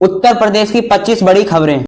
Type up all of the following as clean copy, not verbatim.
उत्तर प्रदेश की 25 बड़ी खबरें।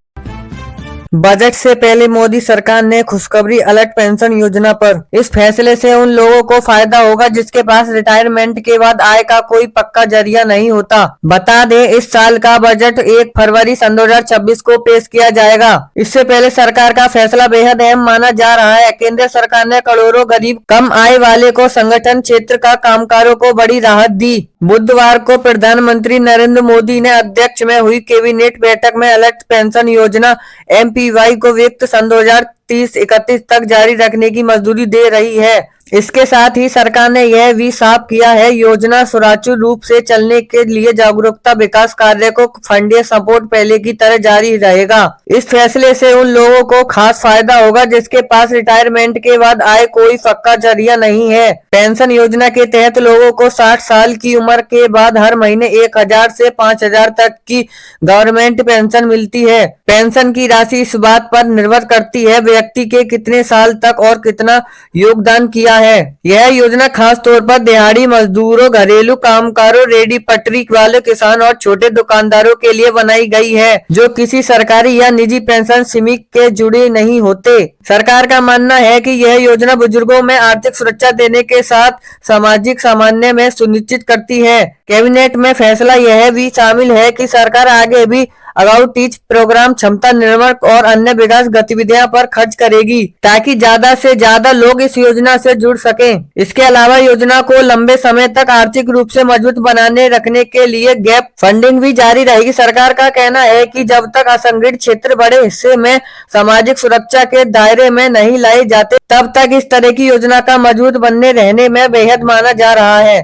बजट से पहले मोदी सरकार ने खुशखबरी अलर्ट पेंशन योजना पर। इस फैसले से उन लोगों को फायदा होगा जिसके पास रिटायरमेंट के बाद आय का कोई पक्का जरिया नहीं होता। बता दें, इस साल का बजट 1 फरवरी सन 2026 को पेश किया जाएगा। इससे पहले सरकार का फैसला बेहद अहम माना जा रहा है। केंद्र सरकार ने करोड़ों गरीब कम आय वाले को संगठन क्षेत्र का कामगारों को बड़ी राहत दी। बुधवार को प्रधानमंत्री नरेंद्र मोदी ने अध्यक्ष में हुई कैबिनेट बैठक में अलर्ट पेंशन योजना एमपीवाई को वित्त सन 2030-31 तक जारी रखने की मंजूरी दे रही है। इसके साथ ही सरकार ने यह भी साफ किया है, योजना सुचारू रूप से चलने के लिए जागरूकता विकास कार्य को फंडिंग सपोर्ट पहले की तरह जारी रहेगा। इस फैसले से उन लोगों को खास फायदा होगा जिसके पास रिटायरमेंट के बाद आय कोई पक्का जरिया नहीं है। पेंशन योजना के तहत लोगों को 60 साल की उम्र के बाद हर महीने 1000 से 5000 तक की गवर्नमेंट पेंशन मिलती है। पेंशन की राशि इस बात पर निर्भर करती है व्यक्ति के कितने साल तक और कितना योगदान किया है। यह योजना खास तौर पर दिहाड़ी मजदूरों, घरेलू कामगारों, रेडी पटरी वाले किसान और छोटे दुकानदारों के लिए बनाई गई है जो किसी सरकारी या निजी पेंशन स्कीम के जुड़े नहीं होते। सरकार का मानना है कि यह योजना बुजुर्गों में आर्थिक सुरक्षा देने के साथ सामाजिक सामंजस्य में सुनिश्चित करती है। कैबिनेट में फैसला यह भी शामिल है कि सरकार आगे भी अबाउट टीच प्रोग्राम, क्षमता निर्माण और अन्य विकास गतिविधियों पर खर्च करेगी ताकि ज्यादा से ज्यादा लोग इस योजना से जुड़ सकें। इसके अलावा योजना को लंबे समय तक आर्थिक रूप से मजबूत बनाने रखने के लिए गैप फंडिंग भी जारी रहेगी। सरकार का कहना है कि जब तक असंगठित क्षेत्र बड़े हिस्से में सामाजिक सुरक्षा के दायरे में नहीं लाए जाते तब तक इस तरह की योजना का मजबूत बनने रहने में बेहद माना जा रहा है।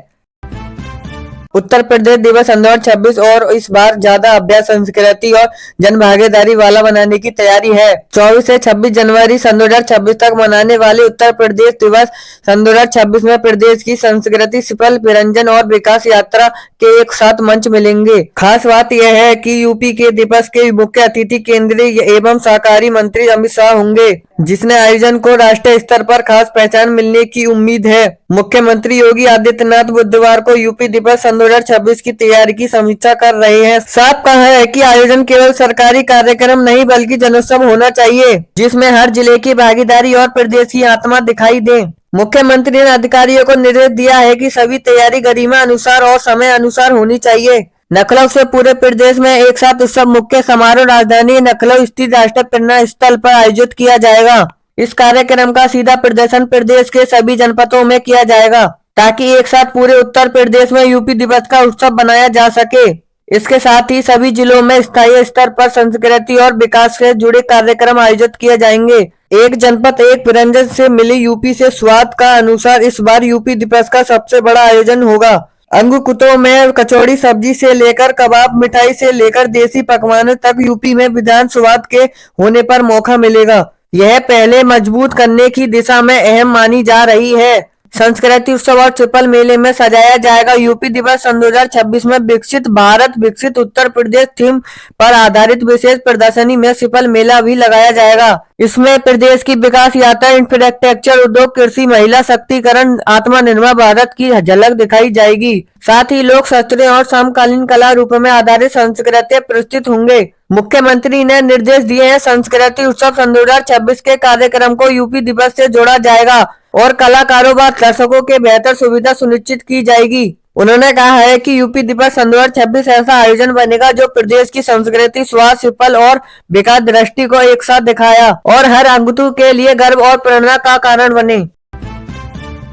उत्तर प्रदेश दिवस सन 2026 और इस बार ज्यादा अभ्यास, संस्कृति और जन भागीदारी वाला बनाने की तैयारी है। 24 से 26 जनवरी सन 2026 तक मनाने वाले उत्तर प्रदेश दिवस सन 2026 में प्रदेश की संस्कृति, सफल निरंजन और विकास यात्रा के एक साथ मंच मिलेंगे। खास बात यह है कि यूपी के दिवस के मुख्य अतिथि केंद्रीय एवं सहकारिता मंत्री अमित शाह होंगे, जिसने आयोजन को राष्ट्रीय स्तर पर खास पहचान मिलने की उम्मीद है। मुख्यमंत्री योगी आदित्यनाथ बुधवार को यूपी दिवस सन 2026 की तैयारी की समीक्षा कर रहे हैं। साफ कहा है कि आयोजन केवल सरकारी कार्यक्रम नहीं बल्कि जनोत्सव होना चाहिए जिसमें हर जिले की भागीदारी और प्रदेश की आत्मा दिखाई दे। मुख्यमंत्री ने अधिकारियों को निर्देश दिया है कि सभी तैयारी गरिमा अनुसार और समय अनुसार होनी चाहिए। लखनऊ से पूरे प्रदेश में एक साथ उत्सव मुख्य समारोह राजधानी लखनऊ स्थित राष्ट्रीय प्रेरणा स्थल पर आयोजित किया जाएगा। इस कार्यक्रम का सीधा प्रदर्शन प्रदेश के सभी जनपदों में किया जाएगा ताकि एक साथ पूरे उत्तर प्रदेश में यूपी दिवस का उत्सव बनाया जा सके। इसके साथ ही सभी जिलों में स्थायी स्तर पर संस्कृति और विकास से जुड़े कार्यक्रम आयोजित किए जाएंगे। एक जनपद एक व्यंजन से मिली यूपी से स्वाद का अनुसार इस बार यूपी दिवस का सबसे बड़ा आयोजन होगा। अंगकुतों में कचौड़ी, सब्जी से लेकर कबाब, मिठाई से लेकर देसी पकवानों तक यूपी में विधान स्वाद के होने पर मौका मिलेगा। यह पहले मजबूत करने की दिशा में अहम मानी जा रही है। संस्कृति उत्सव और ट्रिपल मेले में सजाया जाएगा। यूपी दिवस सन 2026 में विकसित भारत विकसित उत्तर प्रदेश थीम पर आधारित विशेष प्रदर्शनी में ट्रिपल मेला भी लगाया जाएगा। इसमें प्रदेश की विकास यात्रा, इंफ्रास्ट्रक्चर, उद्योग, कृषि, महिला शक्तिकरण, आत्मनिर्भर भारत की झलक दिखाई जाएगी। साथ ही लोक शास्त्रीय और समकालीन कला रूप में आधारित संस्कृति प्रस्तुत होंगे। मुख्यमंत्री ने निर्देश दिए हैं, संस्कृति उत्सव सन 2026 के कार्यक्रम को यूपी दिवस से जोड़ा जाएगा और कलाकारों व दर्शकों के बेहतर सुविधा सुनिश्चित की जाएगी। उन्होंने कहा है कि यूपी दिवस सन 2026 ऐसा आयोजन बनेगा जो प्रदेश की संस्कृति, स्वाद, सफल और विकास दृष्टि को एक साथ दिखाया और हर अंगतु के लिए गर्व और प्रेरणा का कारण बने।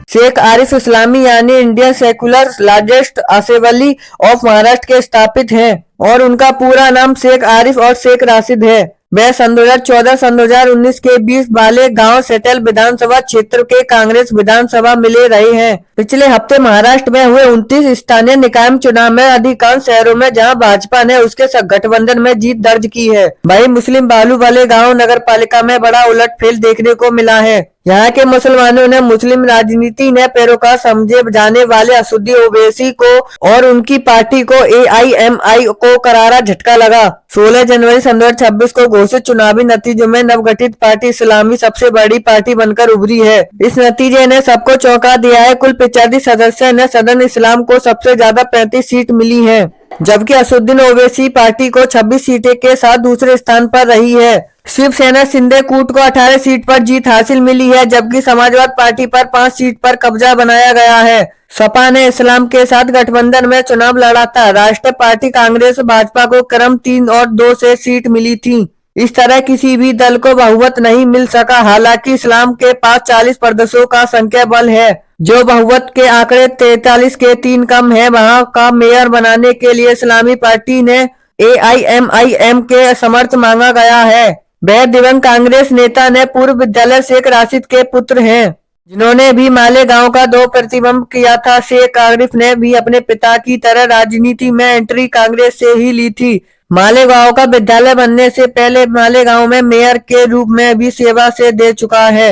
शेख आरिफ इस्लामी यानी Indian secular largest assembly of Maharashtra के स्थापित हैं और उनका पूरा नाम शेख आरिफ और शेख राशिद है। वे सन 2014 सन 2019 के बीच वाले गांव सेटल विधानसभा क्षेत्र के कांग्रेस विधानसभा मिले रहे हैं। पिछले हफ्ते महाराष्ट्र में हुए 29 स्थानीय निकाय चुनाव में अधिकांश शहरों में जहां भाजपा ने उसके गठबंधन में जीत दर्ज की है, वहीं मुस्लिम बाहुल्य गांव नगर पालिका में बड़ा उलटफेर देखने को मिला है। यहाँ के मुसलमानों ने मुस्लिम राजनीति ने पैरोकार समझे जाने वाले असदुद्दीन ओवैसी को और उनकी पार्टी को एआईएमआई को करारा झटका लगा। 16 जनवरी सन 2026 को घोषित चुनावी नतीजों में नवगठित पार्टी इस्लामी सबसे बड़ी पार्टी बनकर उभरी है। इस नतीजे ने सबको चौंका दिया है। कुल 85 सदस्य ने सदन इस्लाम को सबसे ज्यादा 35 सीट मिली है। जबकि असदुद्दीन ओवैसी पार्टी को 26 सीटें के साथ दूसरे स्थान पर रही है। शिवसेना शिंदे कूट को 18 सीट पर जीत हासिल मिली है, जबकि समाजवाद पार्टी पर 5 सीट पर कब्जा बनाया गया है। सपा ने इस्लाम के साथ गठबंधन में चुनाव लड़ा था। राष्ट्रीय पार्टी कांग्रेस भाजपा को क्रम 3 और 2 से सीट मिली थी। इस तरह किसी भी दल को बहुमत नहीं मिल सका। हालांकि इस्लाम के पास 40 प्रदेशों का संख्या बल है, जो बहुमत के आंकड़े 43 के 3 कम है। वहां का मेयर बनाने के लिए इस्लामी पार्टी ने AIMIM के समर्थन मांगा गया है। वह दिवंगत कांग्रेस नेता ने पूर्व विद्यालय शेख राशिद के पुत्र हैं, जिन्होंने भी मालेगांव का 2 प्रतिबंब किया था। शेख आरिफ ने भी अपने पिता की तरह राजनीति में एंट्री कांग्रेस से ही ली थी। मालेगांव का विद्यालय बनने से पहले मालेगांव में मेयर के रूप में भी सेवा से दे चुका है।